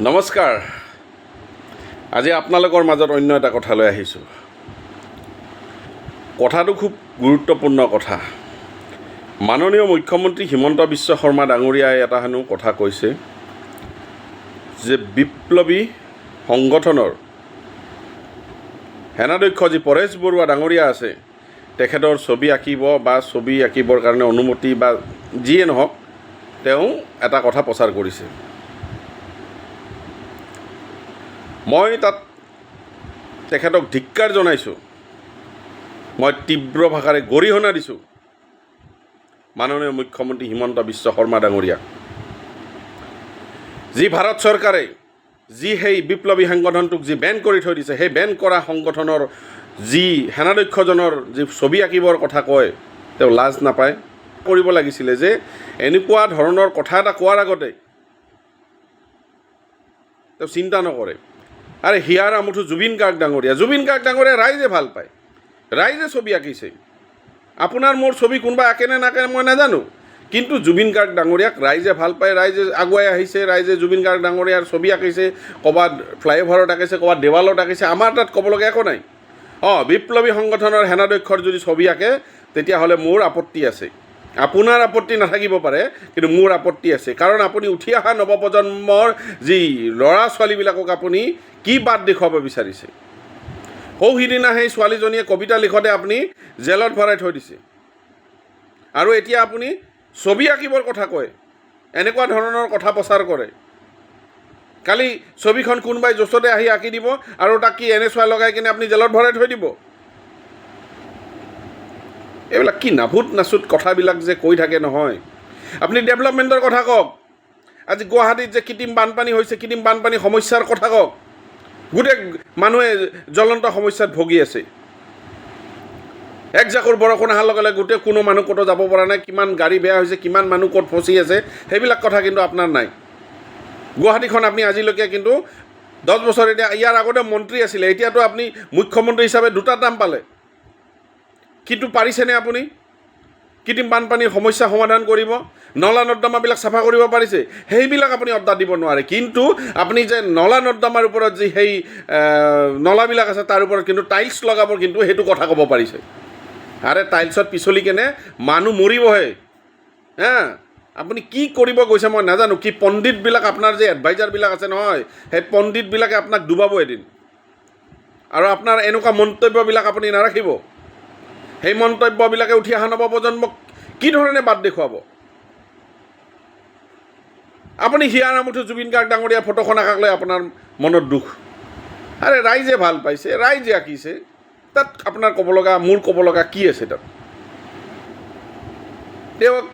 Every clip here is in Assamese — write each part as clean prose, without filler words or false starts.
নমস্কাৰ। আজি আপোনালোকৰ মাজত অন্য এটা কথা লৈ আহিছোঁ। কথাটো খুব গুৰুত্বপূৰ্ণ কথা। মাননীয় মুখ্যমন্ত্ৰী হিমন্ত বিশ্ব শৰ্মা ডাঙৰীয়াই এটা হেনো কথা কৈছে যে বিপ্লৱী সংগঠনৰ সেনাধ্যক্ষ যি পৰেশ বৰুৱা ডাঙৰীয়া আছে, তেখেতৰ ছবি আঁকিব বা ছবি আঁকিবৰ কাৰণে অনুমতি বা যিয়ে নহওক, তেওঁ এটা কথা প্ৰচাৰ কৰিছে। মই তাত তেখেতক ধিক্কাৰ জনাইছোঁ। মই তীব্ৰ ভাষাৰে গৰিহণা দিছোঁ মাননীয় মুখ্যমন্ত্ৰী হিমন্ত বিশ্ব শৰ্মা ডাঙৰীয়াক। যি ভাৰত চৰকাৰে যি সেই বিপ্লৱী সংগঠনটোক যি বেন কৰি থৈ দিছে, সেই বেন কৰা সংগঠনৰ যি সেনাধ্যক্ষজনৰ যি ছবি আঁকিবৰ কথা কয়, তেওঁ লাজ নাপায়। কৰিব লাগিছিলে যে এনেকুৱা ধৰণৰ কথা এটা কোৱাৰ আগতে তেওঁ চিন্তা নকৰে। আৰে হিয়াৰ আমঠু জুবিন গাৰ্গ ডাঙৰীয়া ৰাইজে ভাল পায়, ৰাইজে ছবি আঁকিছে। আপোনাৰ মোৰ ছবি কোনোবা আঁকে নে নাকে মই নাজানো, কিন্তু জুবিন গাৰ্গ ডাঙৰীয়াক ৰাইজে ভাল পায়, ৰাইজে আগুৱাই আহিছে, ৰাইজে জুবিন গাৰ্গ ডাঙৰীয়াৰ ছবি আঁকিছে, ক'ৰবাত ফ্লাইঅভাৰত আঁকিছে, ক'ৰবাত দেৱালত আঁকিছে। আমাৰ তাত ক'বলগীয়া একো নাই। বিপ্লৱী সংগঠনৰ সেনাধ্যক্ষৰ যদি ছবি আঁকে তেতিয়াহ'লে মোৰ আপত্তি আছে। আপোনাৰ আপত্তি নাথাকিব পাৰে, কিন্তু মোৰ আপত্তি আছে। কাৰণ আপুনি উঠি অহা নৱপ্ৰজন্মৰ যি ল'ৰা ছোৱালীবিলাকক আপুনি কি বাট দেখুৱাব বিচাৰিছে? সিদিনা সেই ছোৱালীজনীয়ে কবিতা লিখোঁতে আপুনি জেলত ভৰাই থৈ দিছে, আৰু এতিয়া আপুনি ছবি আঁকিবৰ কথা কয়, এনেকুৱা ধৰণৰ কথা প্ৰচাৰ কৰে। কালি ছবিখন কোনোবাই য'চতে আহি আঁকি দিব আৰু তাক কি NSY লগাই কিনে আপুনি জেলত ভৰাই থৈ দিব। এইবিলাক কি নাভূত নাচুত কথাবিলাক যে কৈ থাকে নহয়। আপুনি ডেভেলপমেণ্টৰ কথা কওক। আজি গুৱাহাটীত যে কৃত্ৰিম বানপানী হৈছে, কৃত্ৰিম বানপানী সমস্যাৰ কথা কওক। গোটেই মানুহে জ্বলন্ত সমস্যাত ভুগি আছে। একজাকৰ বৰষুণ অহাৰ লগে লগে গোটেই কোনো মানুহ ক'তো যাব পৰা নাই, কিমান গাড়ী বেয়া হৈছে, কিমান মানুহ ক'ত ফচি আছে, সেইবিলাক কথা কিন্তু আপোনাৰ নাই। গুৱাহাটীখন আপুনি আজিলৈকে কিন্তু 10 বছৰ, এতিয়া ইয়াৰ আগতে মন্ত্ৰী আছিলে, এতিয়াতো আপুনি মুখ্যমন্ত্ৰী হিচাপে 2টা টাৰ্ম পালে, কিন্তু পাৰিছেনে আপুনি কৃত্ৰিম বানপানীৰ সমস্যা সমাধান কৰিব? নলা নৰ্দমাবিলাক চাফা কৰিব পাৰিছে? সেইবিলাক আপুনি অৰ্ডা দিব নোৱাৰে। কিন্তু আপুনি যে নলা নৰ্দমাৰ ওপৰত যি সেই নলাবিলাক আছে তাৰ ওপৰত কিন্তু টাইলছ লগাব, কিন্তু সেইটো কথা ক'ব পাৰিছে। আৰে টাইলছত পিছলি কেনে মানুহ মৰিবহে। আপুনি কি কৰিব গৈছে মই নাজানো। কি পণ্ডিতবিলাক আপোনাৰ যে এডভাইজাৰবিলাক আছে নহয়, সেই পণ্ডিতবিলাকে আপোনাক ডুবাব এদিন, আৰু আপোনাৰ এনেকুৱা মন্তব্যবিলাক আপুনি নাৰাখিব। সেই মন্তব্যবিলাকে উঠি অহা নৱপ্ৰজন্মক কি ধৰণে বাট দেখুৱাব? আপুনি হিয়াৰ আমঠু জুবিন গাৰ্গ ডাঙৰীয়া ফটোখন আঁকাক লৈ আপোনাৰ মনত দুখ। আৰে ৰাইজে ভাল পাইছে, ৰাইজে আঁকিছে, তাত আপোনাৰ ক'ব লগা, মোৰ ক'ব লগা কি আছে তাত? তেওঁক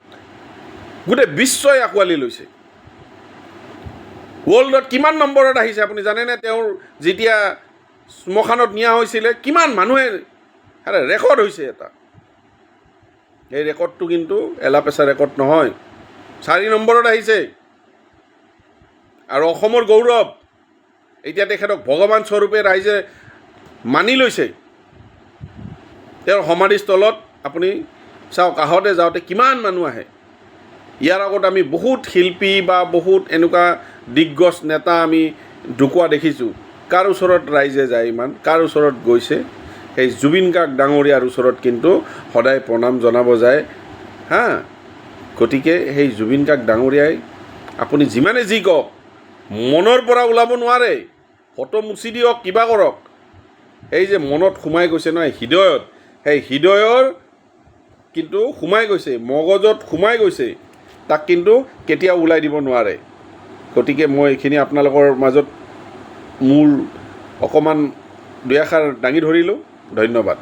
গোটেই বিশ্বই আঁকোৱালি লৈছে। ৱৰ্ল্ডত কিমান নম্বৰত আহিছে আপুনি জানেনে? তেওঁৰ যেতিয়া শ্মশানত নিয়া হৈছিলে কিমান মানুহে, আৰে ৰেকৰ্ড হৈছে এটা। এই ৰেকৰ্ডটো কিন্তু এলাপেচা ৰেকৰ্ড নহয়, 4 নম্বৰত আহিছে। আৰু অসমৰ গৌৰৱ, এতিয়া তেখেতক ভগৱান স্বৰূপে ৰাইজে মানি লৈছে। তেওঁৰ সমাধিস্থলত আপুনি চাওক, আহোঁতে যাওঁতে কিমান মানুহ আহে। ইয়াৰ আগত আমি বহুত শিল্পী বা বহুত এনেকুৱা দিগ্গজ নেতা আমি ঢুকুৱা দেখিছোঁ। কাৰ ওচৰত ৰাইজে যায় ইমান? কাৰ ওচৰত গৈছে? সেই জুবিন গাৰ্গ ডাঙৰীয়াৰ ওচৰত কিন্তু সদায় প্ৰণাম জনাব যায়। গতিকে সেই জুবিন গাৰ্গ ডাঙৰীয়াই আপুনি যিমানে যি কওক, মনৰ পৰা ওলাব নোৱাৰে। ফটো মুচি দিয়ক, কিবা কৰক, এই যে মনত সোমাই গৈছে নহয় হৃদয়ত, সেই হৃদয়ৰ কিন্তু সোমাই গৈছে, মগজত সোমাই গৈছে, তাক কিন্তু কেতিয়াও ওলাই দিব নোৱাৰে। গতিকে মই এইখিনি আপোনালোকৰ মাজত মোৰ অকণমান দুই এষাৰ দাঙি ধৰিলোঁ। ধন্যবাদ।